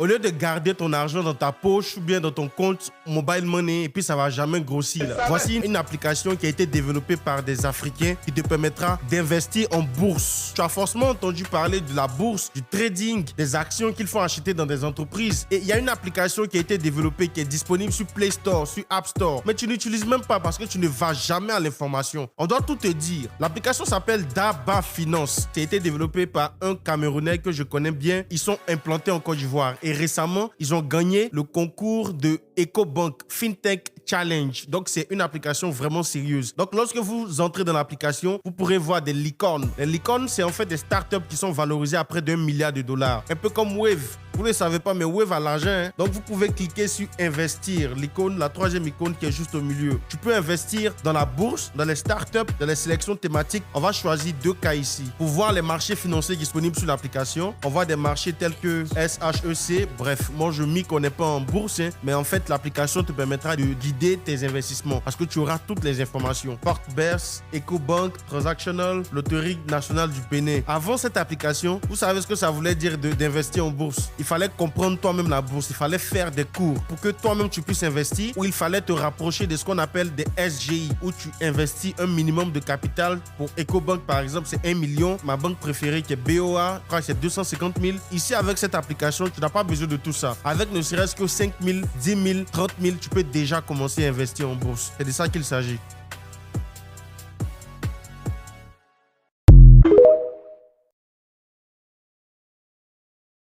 Au lieu de garder ton argent dans ta poche ou bien dans ton compte mobile money et puis ça va jamais grossir. Voici une application qui a été développée par des Africains qui te permettra d'investir en bourse. Tu as forcément entendu parler de la bourse, du trading, des actions qu'il faut acheter dans des entreprises. Et il y a une application qui a été développée qui est disponible sur Play Store, sur App Store. Mais tu n'utilises même pas parce que tu ne vas jamais à l'information. On doit tout te dire. L'application s'appelle Daba Finance. Ça a été développé par un Camerounais que je connais bien. Ils sont implantés en Côte d'Ivoire. Et récemment, ils ont gagné le concours de EcoBank FinTech Challenge. Donc, c'est une application vraiment sérieuse. Donc, lorsque vous entrez dans l'application, vous pourrez voir des licornes. Les licornes, c'est en fait des startups qui sont valorisées à près d'1 milliard de dollars. Un peu comme Wave. Vous ne le savez pas, mais Wave a l'argent. Hein? Donc, vous pouvez cliquer sur investir. L'icône, la troisième icône qui est juste au milieu. Tu peux investir dans la bourse, dans les startups, dans les sélections thématiques. On va choisir 2 cas ici. Pour voir les marchés financiers disponibles sur l'application, on voit des marchés tels que SHEC. Bref, moi, je m'y connais pas en bourse, hein, mais en fait, l'application te permettra de guider tes investissements parce que tu auras toutes les informations. Porte-Bourse, EcoBank, Transactional, Loterie nationale du Bénin. Avant cette application, vous savez ce que ça voulait dire d'investir en bourse. Il fallait comprendre toi-même la bourse. Il fallait faire des cours pour que toi-même tu puisses investir, ou il fallait te rapprocher de ce qu'on appelle des SGI où tu investis un minimum de capital. Pour EcoBank, par exemple, c'est 1 million. Ma banque préférée qui est BOA, je crois que c'est 250 000. Ici, avec cette application, tu n'as pas besoin de tout ça. Avec ne serait-ce que 5 000, 10 000, 30 000, tu peux déjà commencer à investir en bourse. C'est de ça qu'il s'agit.